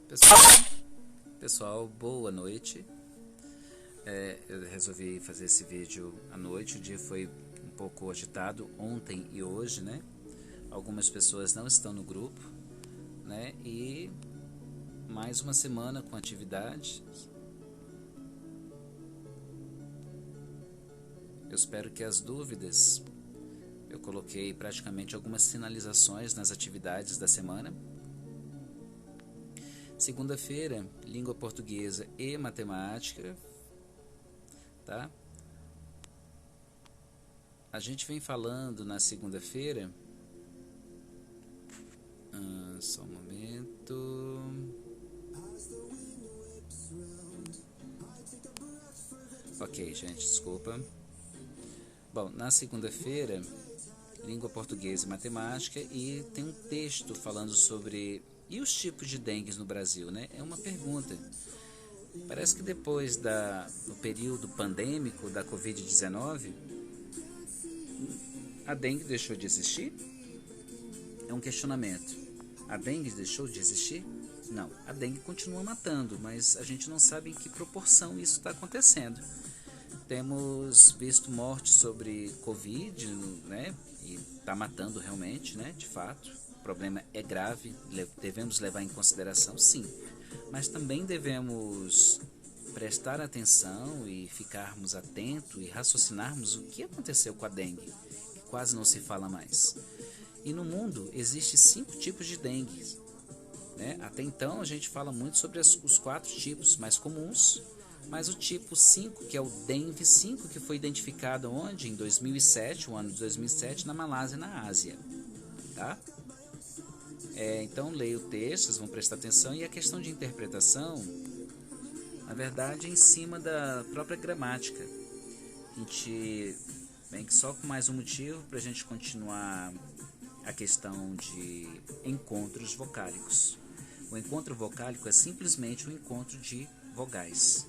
Pessoal, pessoal, boa noite. Eu resolvi fazer esse vídeo à noite. O dia foi um pouco agitado ontem e hoje, né? Algumas pessoas não estão no grupo, né? E mais uma semana com atividade. Eu espero que as dúvidas, eu coloquei praticamente algumas sinalizações nas atividades da semana. Segunda-feira, língua portuguesa e matemática, tá? A gente vem falando na segunda-feira, só um momento. Ok, gente, desculpa. Bom, na segunda-feira, língua portuguesa e matemática, e tem um texto falando sobre e os tipos de dengue no Brasil, né? É uma pergunta. Parece que depois do período pandêmico da Covid-19, a dengue deixou de existir? É um questionamento. A dengue deixou de existir? Não, a dengue continua matando, mas a gente não sabe em que proporção isso está acontecendo. Temos visto mortes sobre Covid, né? E está matando realmente, né? De fato. O problema é grave, devemos levar em consideração, sim. Mas também devemos prestar atenção e ficarmos atentos e raciocinarmos o que aconteceu com a dengue, que quase não se fala mais. E no mundo existem 5 tipos de dengue, né? Até então a gente fala muito sobre os 4 tipos mais comuns, mas o tipo 5, que é o dengue 5, que foi identificado onde? Em 2007, o ano de 2007, na Malásia, na Ásia. Tá? Então leia o texto, vocês vão prestar atenção, e a questão de interpretação, na verdade, é em cima da própria gramática. A gente vem só com mais um motivo para a gente continuar a questão de encontros vocálicos. O encontro vocálico é simplesmente um encontro de vogais.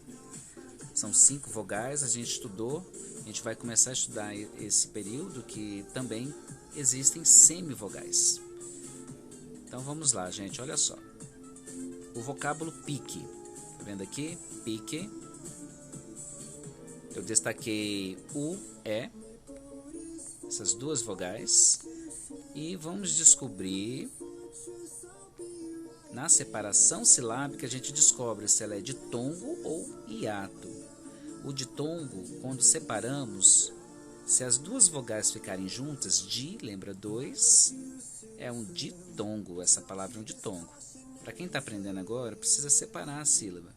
São 5 vogais, a gente estudou, a gente vai começar a estudar esse período que também existem semivogais. Então vamos lá, gente, olha só. O vocábulo pique, tá vendo aqui? Pique. Eu destaquei o, e, essas 2 vogais, e vamos descobrir, na separação silábica a gente descobre se ela é ditongo ou hiato. O ditongo, quando separamos, se as 2 vogais ficarem juntas, di, lembra 2, é um ditongo, essa palavra é um ditongo. Para quem está aprendendo agora, precisa separar a sílaba.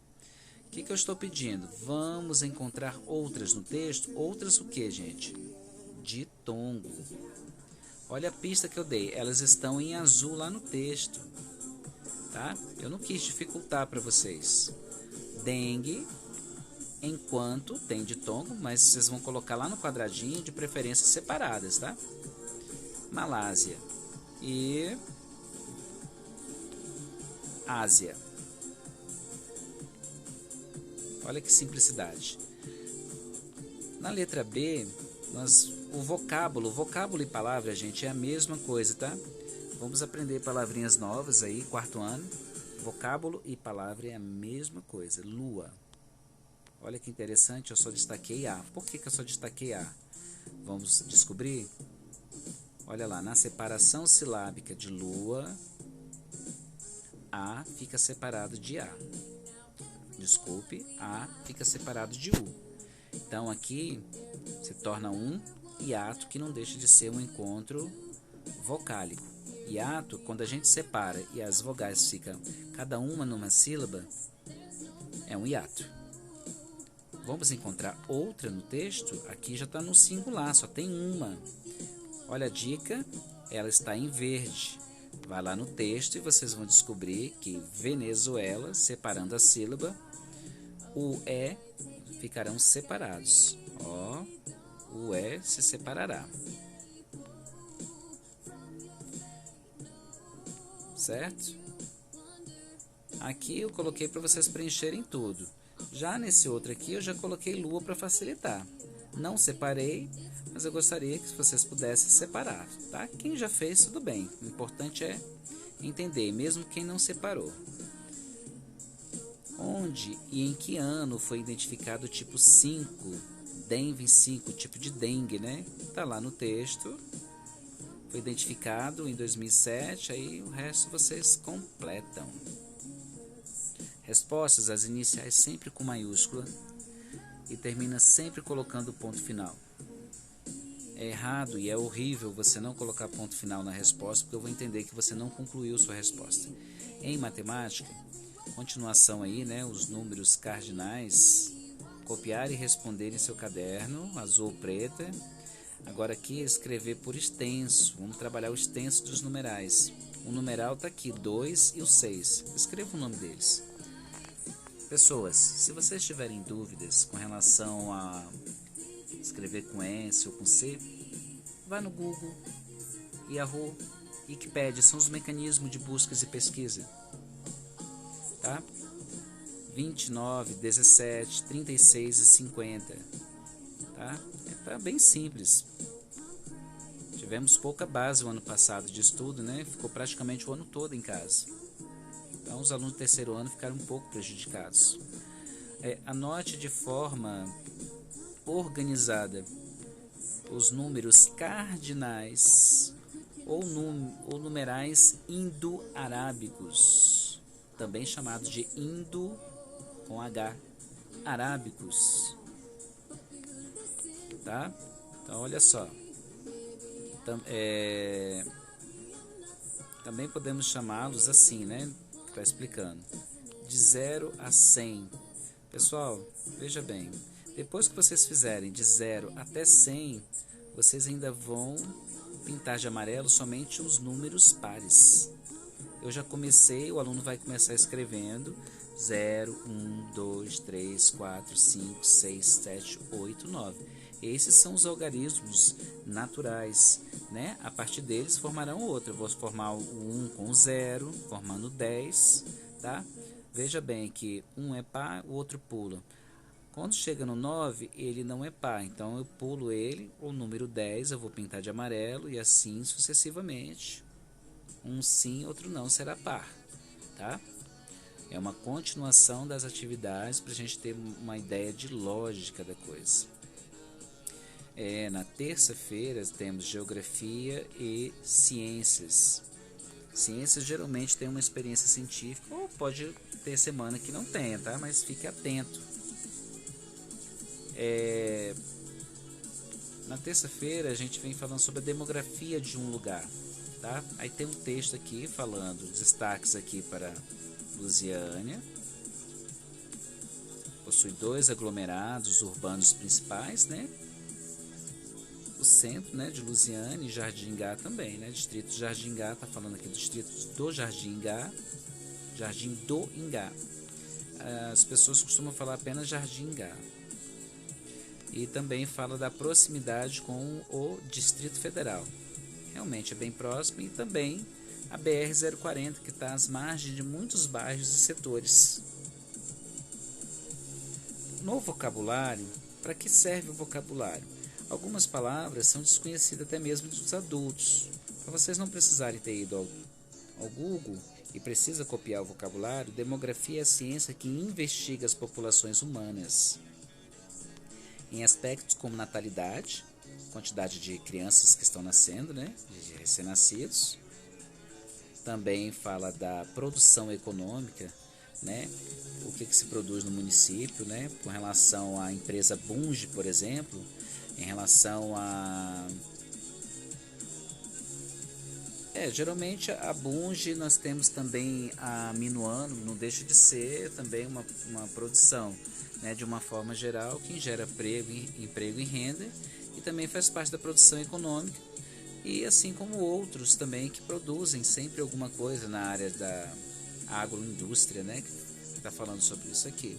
O que eu estou pedindo? Vamos encontrar outras no texto. Outras o que, gente? Ditongo. Olha a pista que eu dei, elas estão em azul lá no texto. Tá? Eu não quis dificultar para vocês. Dengue, enquanto tem ditongo, mas vocês vão colocar lá no quadradinho, de preferência separadas, tá? Malásia e Ásia. Olha que simplicidade. Na letra B, o vocábulo e palavra, gente, é a mesma coisa, tá? Vamos aprender palavrinhas novas aí, 4º ano. Vocábulo e palavra é a mesma coisa. Lua. Olha que interessante, eu só destaquei A. Por que eu só destaquei A? Vamos descobrir? Olha lá, na separação silábica de lua, A fica separado de A. Desculpe, A fica separado de U. Então aqui se torna um hiato, que não deixa de ser um encontro vocálico. Hiato, quando a gente separa e as vogais ficam cada uma numa sílaba, é um hiato. Vamos encontrar outra no texto? Aqui já está no singular, só tem uma. Olha a dica, ela está em verde. Vai lá no texto e vocês vão descobrir que Venezuela, separando a sílaba, o E ficarão separados. Ó, o E se separará. Certo? Aqui eu coloquei para vocês preencherem tudo. Já nesse outro aqui eu já coloquei lua para facilitar. Não separei, mas eu gostaria que vocês pudessem separar, tá? Quem já fez, tudo bem. O importante é entender, mesmo quem não separou. Onde e em que ano foi identificado o tipo 5, dengue 5, tipo de dengue, né? Tá lá no texto. Foi identificado em 2007, aí o resto vocês completam. Respostas, as iniciais sempre com maiúscula e termina sempre colocando ponto final. É errado e é horrível você não colocar ponto final na resposta, porque eu vou entender que você não concluiu sua resposta. Em matemática, continuação aí, né, os números cardinais, copiar e responder em seu caderno, azul ou preta. Agora aqui escrever por extenso, vamos trabalhar o extenso dos numerais. O numeral está aqui, 2 e o 6. Escreva o nome deles. Pessoas, se vocês tiverem dúvidas com relação a escrever com S ou com C, vá no Google, Yahoo, Wikipedia, são os mecanismos de buscas e pesquisa. Tá? 29, 17, 36 e 50. Tá? Tá bem simples. Tivemos pouca base o ano passado de estudo, né? Ficou praticamente o ano todo em casa. Então os alunos do terceiro ano ficaram um pouco prejudicados. Anote de forma organizada os números cardinais ou numerais indo-arábicos, também chamados de indo com H, arábicos, tá? Então olha só, também podemos chamá-los assim, né? Está explicando, de 0 a 100. Pessoal, veja bem, depois que vocês fizerem de 0 até 100, vocês ainda vão pintar de amarelo somente os números pares. Eu já comecei, o aluno vai começar escrevendo 0, 1, 2, 3, 4, 5, 6, 7, 8, 9. Esses são os algarismos naturais, né? A partir deles formarão outro. Eu vou formar o 1 com o 0, formando 10, tá? Veja bem que um é par, o outro pula. Quando chega no 9, ele não é par, então eu pulo ele, o número 10 eu vou pintar de amarelo e assim sucessivamente. Um sim, outro não será par, tá? É uma continuação das atividades para a gente ter uma ideia de lógica da coisa. Na terça-feira temos geografia e ciências. Ciências geralmente tem uma experiência científica, ou pode ter semana que não tenha, tá? Mas fique atento. Na terça-feira a gente vem falando sobre a demografia de um lugar, tá? Aí tem um texto aqui falando, destaques aqui para Lusiânia. Possui 2 aglomerados urbanos principais, né? O centro, né, de Lusiânia e Jardingá também, né? Distrito de Jardingá, tá falando aqui do distrito do Jardingá, Jardim do Ingá. As pessoas costumam falar apenas Jardingá. E também fala da proximidade com o Distrito Federal. Realmente é bem próximo, e também a BR-040, que está às margens de muitos bairros e setores. No vocabulário, para que serve o vocabulário? Algumas palavras são desconhecidas até mesmo dos adultos. Para vocês não precisarem ter ido ao Google e precisa copiar o vocabulário, demografia é a ciência que investiga as populações humanas em aspectos como natalidade, quantidade de crianças que estão nascendo, né, de recém-nascidos. Também fala da produção econômica, né, o que se produz no município, né, com relação à empresa Bunge, por exemplo, em relação a... geralmente a Bunge, nós temos também a Minuano, não deixa de ser também uma produção, né, de uma forma geral, que gera emprego e renda, e também faz parte da produção econômica, e assim como outros também que produzem sempre alguma coisa na área da agroindústria, né, que está falando sobre isso aqui.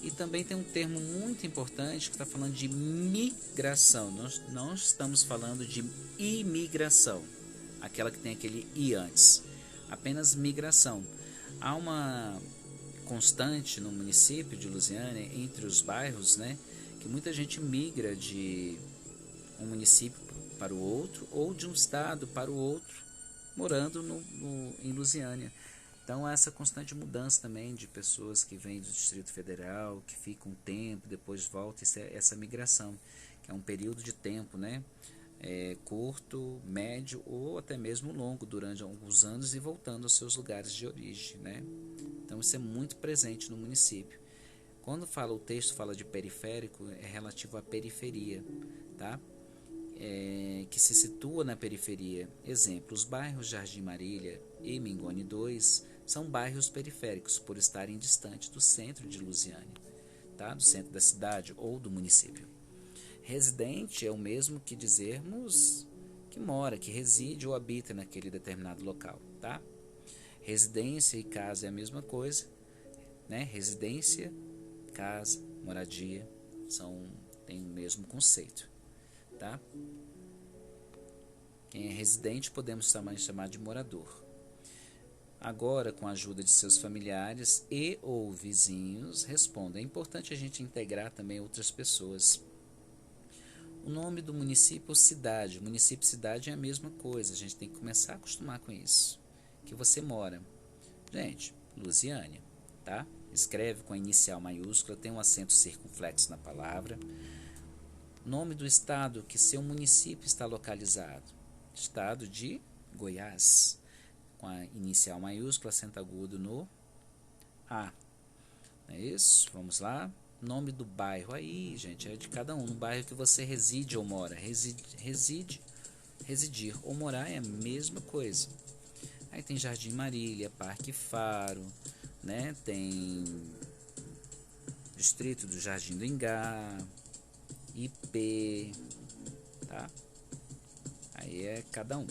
E também tem um termo muito importante que está falando de migração. Nós não estamos falando de imigração, aquela que tem aquele i antes, apenas migração. Há uma constante no município de Lusiânia, entre os bairros, né, que muita gente migra de um município para o outro, ou de um estado para o outro, morando em Lusiânia. Então, há essa constante mudança também de pessoas que vêm do Distrito Federal, que ficam um tempo, depois voltam, essa migração, que é um período de tempo, né? Curto, médio ou até mesmo longo, durante alguns anos e voltando aos seus lugares de origem, né? Então, isso é muito presente no município. Quando o texto fala de periférico, é relativo à periferia, tá? Que se situa na periferia. Exemplo, os bairros Jardim Marília e Mingone 2 são bairros periféricos por estarem distantes do centro de Lusiânia, tá? Do centro da cidade ou do município. Residente é o mesmo que dizermos que mora, que reside ou habita naquele determinado local, tá? Residência e casa é a mesma coisa, né? Residência, casa, moradia têm o mesmo conceito, tá? Quem é residente podemos também chamar de morador. Agora, com a ajuda de seus familiares e ou vizinhos, responda. É importante a gente integrar também outras pessoas. O nome do município ou cidade. Município e cidade é a mesma coisa. A gente tem que começar a acostumar com isso. Que você mora. Gente, Lusiânia, tá? Escreve com a inicial maiúscula, tem um acento circunflexo na palavra. Nome do estado que seu município está localizado. Estado de Goiás. Com a inicial maiúscula, acento agudo no A. Não é isso? Vamos lá. Nome do bairro. Aí, gente, é de cada um. No bairro que você reside ou mora. Residir ou morar é a mesma coisa. Aí tem Jardim Marília, Parque Faro, né? Tem Distrito do Jardim do Ingá, IP, tá? Aí é cada um.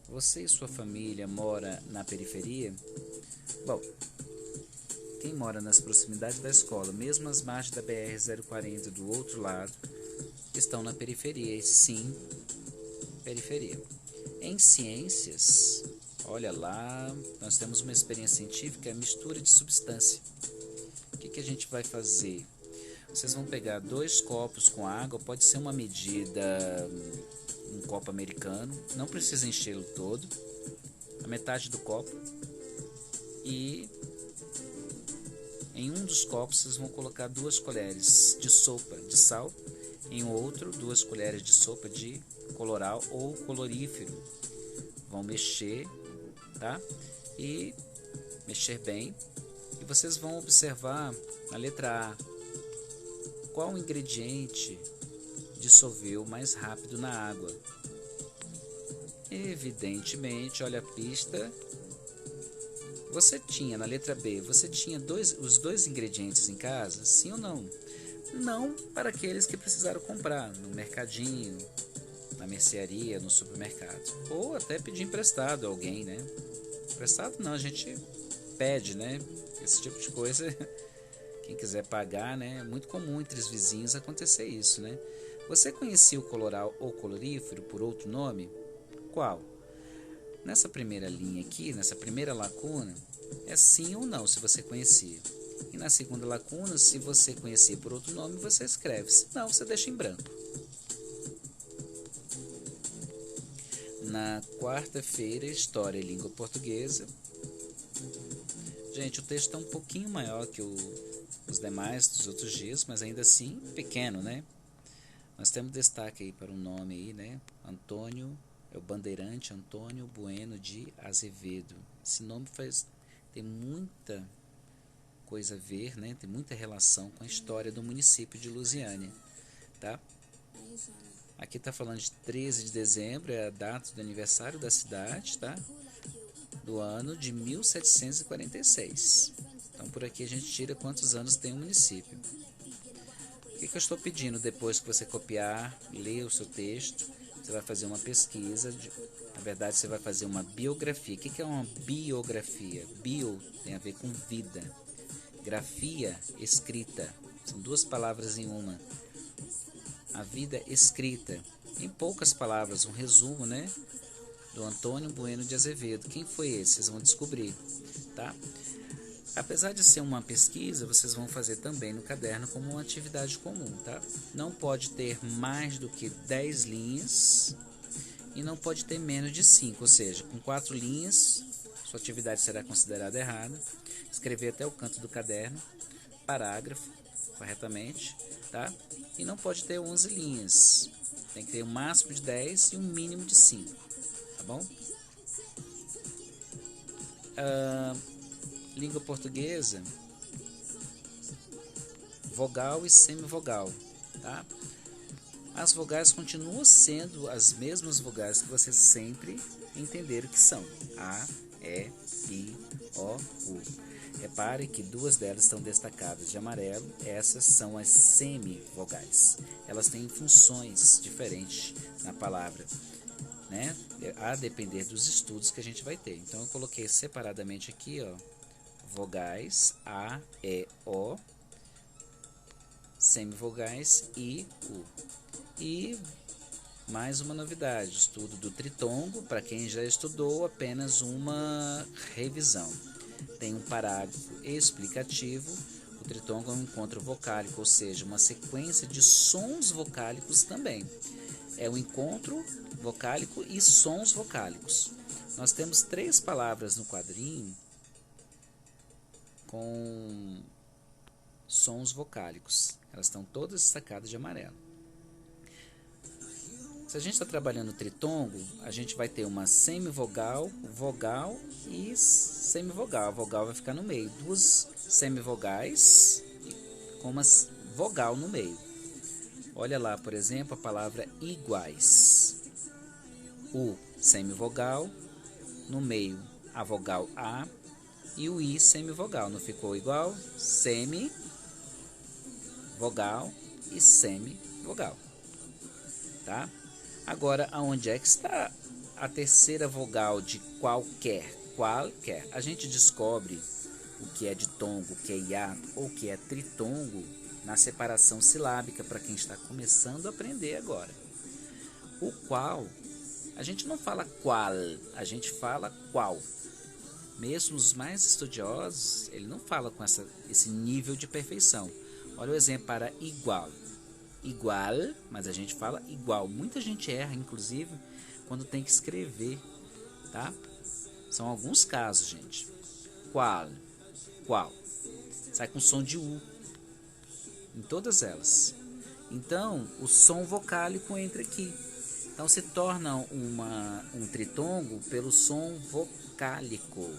Você e sua família mora na periferia? Bom, quem mora nas proximidades da escola, mesmo as margens da BR-040 do outro lado, estão na periferia. Sim, periferia. Em ciências, olha lá, nós temos uma experiência científica, a mistura de substância. O que a gente vai fazer? Vocês vão pegar 2 copos com água, pode ser uma medida, um copo americano, não precisa enchê-lo todo, a metade do copo, e em um dos copos vocês vão colocar 2 colheres de sopa de sal, em outro 2 colheres de sopa de coloral ou colorífero. Vão mexer, tá? E mexer bem, e vocês vão observar na letra A qual ingrediente dissolveu mais rápido na água. Evidentemente, olha a pista. Você tinha na letra B, você tinha os 2 ingredientes em casa? Sim ou não? Não para aqueles que precisaram comprar no mercadinho, na mercearia, no supermercado. Ou até pedir emprestado a alguém, né? Emprestado não, a gente pede, né? Esse tipo de coisa, quem quiser pagar, né? É muito comum entre os vizinhos acontecer isso, né? Você conhecia o coloral ou colorífero por outro nome? Qual? Nessa primeira linha aqui, nessa primeira lacuna, é sim ou não, se você conhecia. E na segunda lacuna, se você conhecia por outro nome, você escreve. Se não, você deixa em branco. Na quarta-feira, História e Língua Portuguesa. Gente, o texto é um pouquinho maior que os demais dos outros dias, mas ainda assim pequeno, né? Nós temos destaque aí para um nome aí, né? Antônio, é o bandeirante Antônio Bueno de Azevedo. Esse nome tem muita coisa a ver, né? Tem muita relação com a história do município de Lusiânia, tá? Aqui está falando de 13 de dezembro, é a data do aniversário da cidade, tá? Do ano de 1746. Então, por aqui a gente tira quantos anos tem o município. O que eu estou pedindo depois que você copiar, ler o seu texto? Você vai fazer uma pesquisa, na verdade você vai fazer uma biografia. O que é uma biografia? Bio tem a ver com vida. Grafia, escrita. São 2 palavras em uma. A vida escrita. Em poucas palavras, um resumo, né? Do Antônio Bueno de Azevedo. Quem foi esse? Vocês vão descobrir, tá? Apesar de ser uma pesquisa, vocês vão fazer também no caderno como uma atividade comum, tá? Não pode ter mais do que 10 linhas e não pode ter menos de 5, ou seja, com 4 linhas, sua atividade será considerada errada. Escrever até o canto do caderno, parágrafo, corretamente, tá? E não pode ter 11 linhas. Tem que ter um máximo de 10 e um mínimo de 5, tá bom? Língua portuguesa, vogal e semivogal, tá? As vogais continuam sendo as mesmas vogais que vocês sempre entenderam que são: A, E, I, O, U. Repare que duas delas estão destacadas de amarelo. Essas são as semivogais. Elas têm funções diferentes na palavra, né? A depender dos estudos que a gente vai ter. Então eu coloquei separadamente aqui, ó, vogais A, E, O, semivogais I, U. E mais uma novidade, estudo do tritongo. Para quem já estudou, apenas uma revisão. Tem um parágrafo explicativo. O tritongo é um encontro vocálico, ou seja, uma sequência de sons vocálicos também. É um encontro vocálico e sons vocálicos. Nós temos 3 palavras no quadrinho com sons vocálicos. Elas estão todas destacadas de amarelo. Se a gente está trabalhando tritongo, a gente vai ter uma semivogal, vogal e semivogal. A vogal vai ficar no meio. 2 semivogais com uma vogal no meio. Olha lá, por exemplo, a palavra iguais. O semivogal, no meio a vogal A e o I semivogal. Não ficou igual? Semivogal e semivogal. Tá? Agora, aonde é que está a terceira vogal de qualquer? Qualquer. A gente descobre o que é ditongo, o que é hiato ou o que é tritongo na separação silábica para quem está começando a aprender agora. O qual, a gente não fala qual, a gente fala qual. Mesmo os mais estudiosos, ele não fala com esse nível de perfeição. Olha o exemplo para igual. Igual, mas a gente fala igual. Muita gente erra, inclusive, quando tem que escrever, tá? São alguns casos, gente. Qual, qual. Sai com som de U em todas elas. Então, o som vocálico entra aqui. Então, se torna um tritongo pelo som vocálico.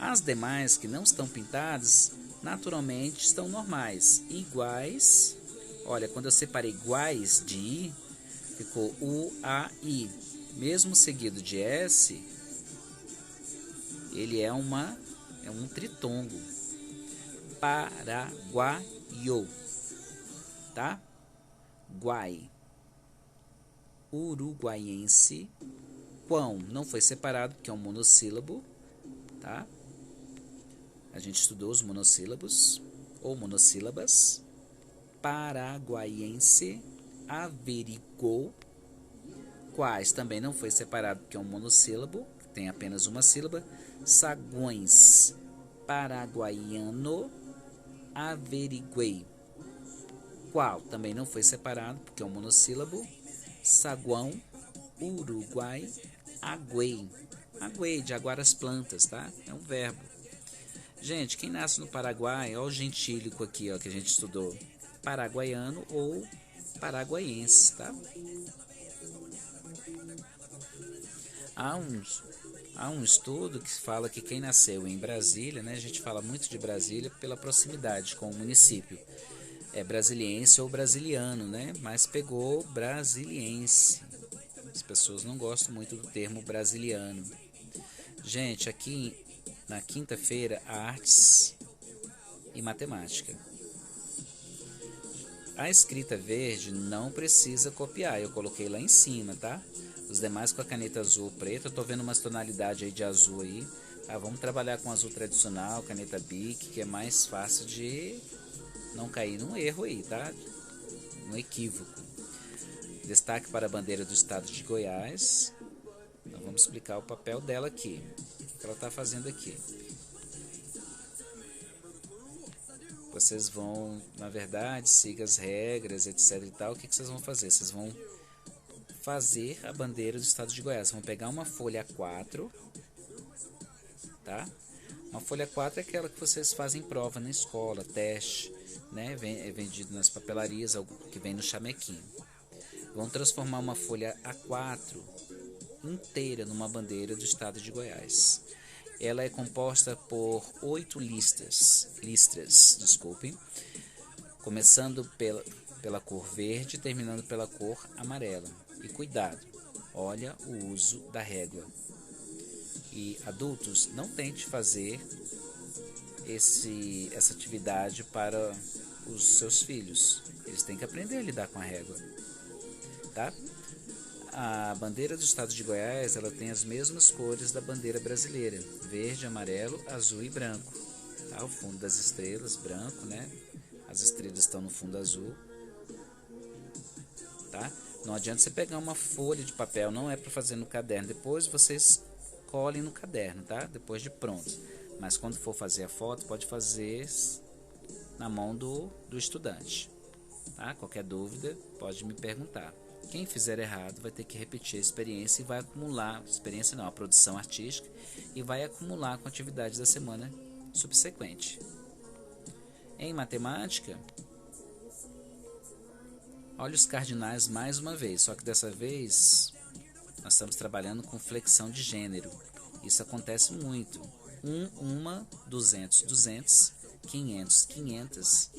As demais que não estão pintadas, naturalmente, estão normais. Iguais. Olha, quando eu separei iguais de I, ficou U, A, I. Mesmo seguido de S, ele é um tritongo. Paraguaio, tá? Guai. Uruguaiense. Quão não foi separado porque é um monossílabo, tá? A gente estudou os monossílabos ou monossílabas. Paraguaiense, averigou. Quais também não foi separado porque é um monossílabo, tem apenas uma sílaba. Saguões, paraguaiano, averiguei. Qual também não foi separado porque é um monossílabo. Saguão, Uruguai, aguei. Aguei, de aguar as plantas, tá? É um verbo. Gente, quem nasce no Paraguai, olha o gentílico aqui, ó, que a gente estudou. Paraguaiano ou paraguaiense, tá? Há um estudo que fala que quem nasceu em Brasília, né, a gente fala muito de Brasília pela proximidade com o município, é brasiliense ou brasiliano, né, mas pegou brasiliense. As pessoas não gostam muito do termo brasiliano. Gente, aqui na quinta-feira, artes e matemática. A escrita verde não precisa copiar, eu coloquei lá em cima, tá? Os demais com a caneta azul ou preta, eu tô vendo umas tonalidades aí de azul aí. Tá? Vamos trabalhar com azul tradicional, caneta Bic, que é mais fácil de não cair num erro aí, tá? Um equívoco. Destaque para a bandeira do estado de Goiás. Então vamos explicar o papel dela aqui. O que ela está fazendo aqui. Vocês vão, na verdade, siga as regras, etc e tal. O que vocês vão fazer? Vocês vão fazer a bandeira do estado de Goiás. Vão pegar uma folha A4 tá? Uma folha 4 é aquela que vocês fazem prova na escola, teste, né? É vendido nas papelarias, algo que vem no chamequinho. Vão transformar uma folha A4 inteira numa bandeira do estado de Goiás. Ela é composta por 8 listras, desculpem, começando pela cor verde, terminando pela cor amarela. E cuidado, olha o uso da régua. E adultos, não tente fazer essa atividade para os seus filhos. Eles têm que aprender a lidar com a régua, tá? A bandeira do estado de Goiás, ela tem as mesmas cores da bandeira brasileira: verde, amarelo, azul e branco. Tá? O fundo das estrelas, branco, né? As estrelas estão no fundo azul. Tá? Não adianta você pegar uma folha de papel, não é para fazer no caderno. Depois vocês colhem no caderno, tá? Depois de pronto. Mas quando for fazer a foto, pode fazer na mão do estudante. Tá? Qualquer dúvida, pode me perguntar. Quem fizer errado vai ter que repetir a experiência e vai acumular, a produção artística, e vai acumular com a atividade da semana subsequente. Em matemática, olha os cardinais mais uma vez, só que dessa vez nós estamos trabalhando com flexão de gênero. Isso acontece muito. 1, 200, 200, 500, 500,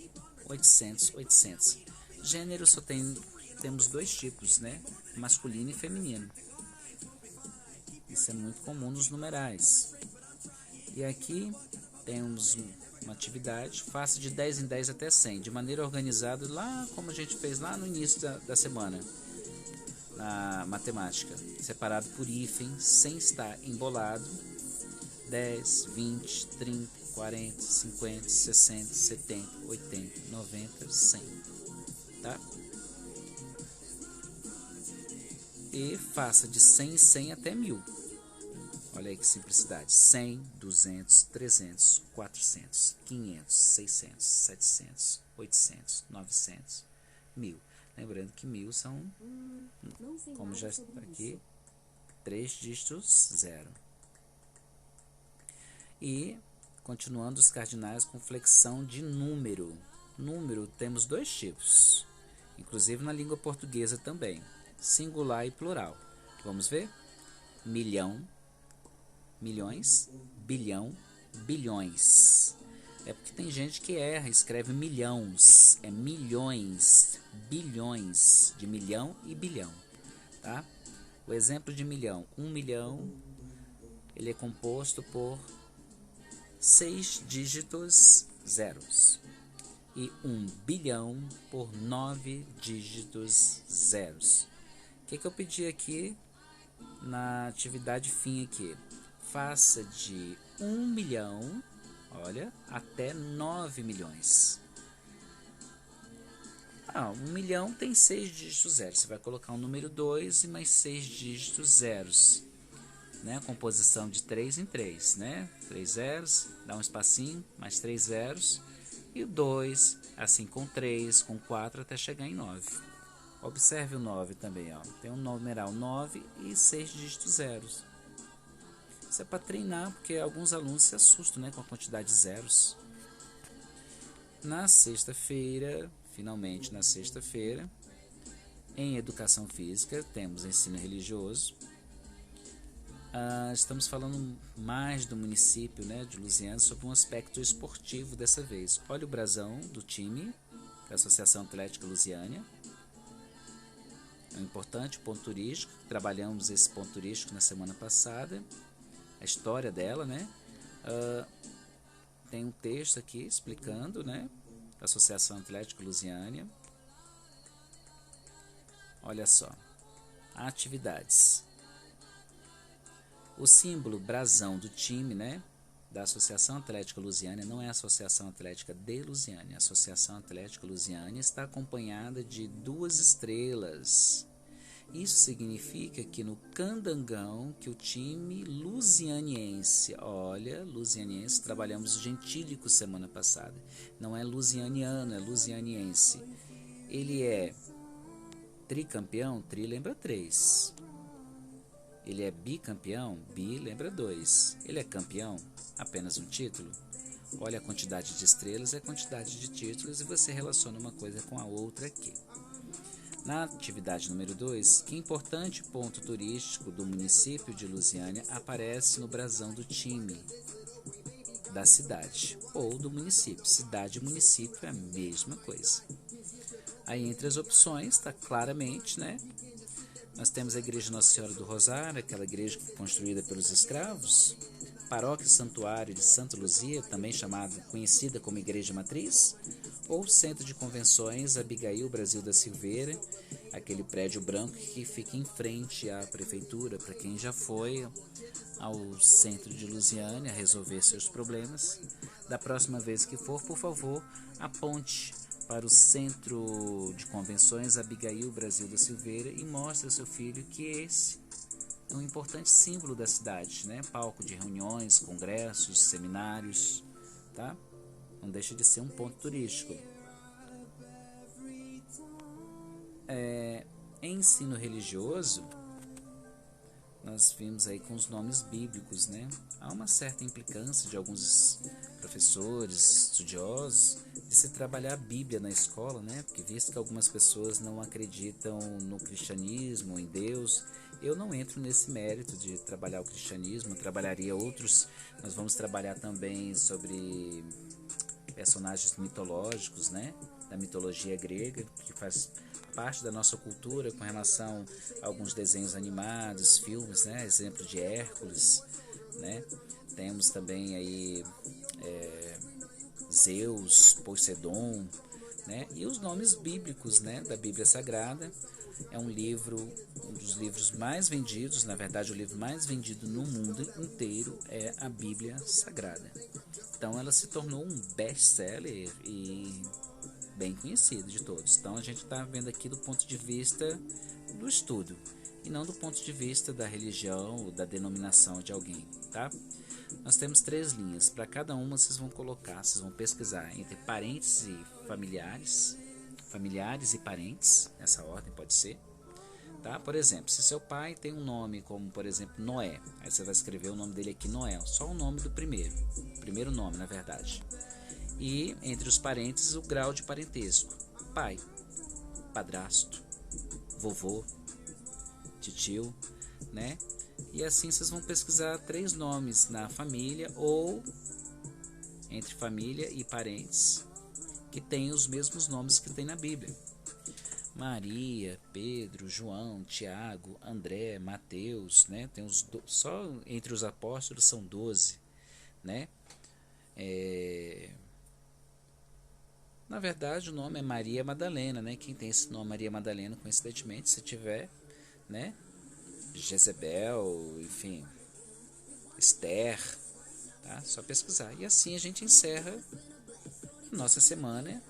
800, 800. Gênero só temos 2 tipos, né? Masculino e feminino. Isso é muito comum nos numerais. E aqui temos uma atividade, faça de 10 em 10 até 100, de maneira organizada, lá como a gente fez lá no início da semana, na matemática, separado por hífen, sem estar embolado. 10, 20, 30, 40, 50, 60, 70, 80, 90, 100, tá? E faça de 100 em 100 até 1000. Olha aí que simplicidade. 100, 200, 300, 400, 500, 600, 700, 800, 900, 1000. Lembrando que 1000 são, como já está aqui, 3 dígitos 0. E continuando os cardinais com flexão de número. Número temos 2 tipos, inclusive na língua portuguesa também, singular e plural. Vamos ver? Milhão, milhões, bilhão, bilhões. É porque tem gente que erra, escreve milhões, é milhões, bilhões, de milhão e bilhão, tá? O exemplo de milhão: 1 milhão, ele é composto por 6 dígitos zeros, e 1 bilhão por 9 dígitos zeros. O que eu pedi aqui na atividade fim aqui? Faça de 1 milhão, olha, até 9 milhões. 1 milhão tem 6 dígitos zeros. Você vai colocar o número 2 e mais 6 dígitos zeros, né? Composição de 3 em 3, né? 3 zeros, dá um espacinho, mais 3 zeros. E o 2, assim com 3, com 4, até chegar em 9. Observe o 9 também, ó. Tem um numeral 9 e 6 dígitos zeros. Isso é para treinar, porque alguns alunos se assustam, né, com a quantidade de zeros. Na sexta-feira, finalmente na sexta-feira, em Educação Física, temos ensino religioso. Estamos falando mais do município, né, de Lusiânia, sobre um aspecto esportivo dessa vez. Olha o brasão do time da Associação Atlética Lusiânia. É um importante ponto turístico. Trabalhamos esse ponto turístico na semana passada. A história dela, né? Tem um texto aqui explicando, né, da Associação Atlética Lusiânia. Olha só. Atividades. O símbolo brasão do time, né, da Associação Atlética Lusiânia não é a Associação Atlética de Lusiânia. A Associação Atlética Lusiânia está acompanhada de 2 estrelas. Isso significa que no candangão, que o time lusianiense, olha, lusianiense, trabalhamos o gentílico semana passada. Não é lusianiano, é lusianiense. Ele é tricampeão, tri lembra 3. Ele é bicampeão? Bi lembra 2. Ele é campeão? Apenas um título? Olha a quantidade de estrelas e a quantidade de títulos e você relaciona uma coisa com a outra aqui. Na atividade número 2, que importante ponto turístico do município de Lusiânia aparece no brasão do time da cidade ou do município? Cidade e município é a mesma coisa. Aí entre as opções está claramente, né? Nós temos a Igreja Nossa Senhora do Rosário, aquela igreja construída pelos escravos, Paróquia Santuário de Santa Luzia, também conhecida como Igreja Matriz, ou Centro de Convenções Abigail Brasil da Silveira, aquele prédio branco que fica em frente à prefeitura, para quem já foi ao centro de Lusiânia resolver seus problemas. Da próxima vez que for, por favor, aponte para o Centro de Convenções Abigail Brasil da Silveira e mostre ao seu filho que esse é um importante símbolo da cidade, né? Palco de reuniões, congressos, seminários, tá? Não deixa de ser um ponto turístico. Em ensino religioso, nós vimos aí com os nomes bíblicos, né? Há uma certa implicância de alguns professores, estudiosos, de se trabalhar a Bíblia na escola, né? Porque visto que algumas pessoas não acreditam no cristianismo, em Deus, eu não entro nesse mérito de trabalhar o cristianismo, eu trabalharia outros. Nós vamos trabalhar também sobre personagens mitológicos, né? Da mitologia grega, que faz parte da nossa cultura com relação a alguns desenhos animados, filmes, né? Exemplo de Hércules, né? Temos também aí Zeus, Poseidon, né? E os nomes bíblicos, né? Da Bíblia Sagrada. É um livro, um dos livros mais vendidos, na verdade o livro mais vendido no mundo inteiro é a Bíblia Sagrada. Então ela se tornou um best-seller e bem conhecido de todos. Então a gente está vendo aqui do ponto de vista do estudo e não do ponto de vista da religião ou da denominação de alguém, tá? Nós temos 3 linhas. Para cada uma vocês vão colocar, vocês vão pesquisar entre parentes e familiares e parentes, essa ordem pode ser, tá? Por exemplo, se seu pai tem um nome como, por exemplo, Noé, aí você vai escrever o nome dele aqui, Noé, só o nome do primeiro nome, na verdade. E entre os parentes, o grau de parentesco: pai, padrasto, vovô, titio, né? E assim vocês vão pesquisar 3 nomes na família ou entre família e parentes que têm os mesmos nomes que tem na Bíblia. Maria, Pedro, João, Tiago, André, Mateus, né? Tem só entre os apóstolos são 12, né? Na verdade o nome é Maria Madalena, né? Quem tem esse nome Maria Madalena, coincidentemente, se tiver, né? Jezebel, enfim, Esther, tá? Só pesquisar. E assim a gente encerra nossa semana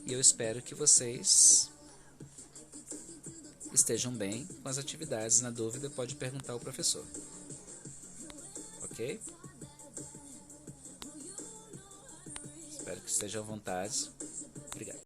e eu espero que vocês estejam bem com as atividades. Na dúvida pode perguntar ao professor, ok? Espero que esteja à vontade. Obrigado.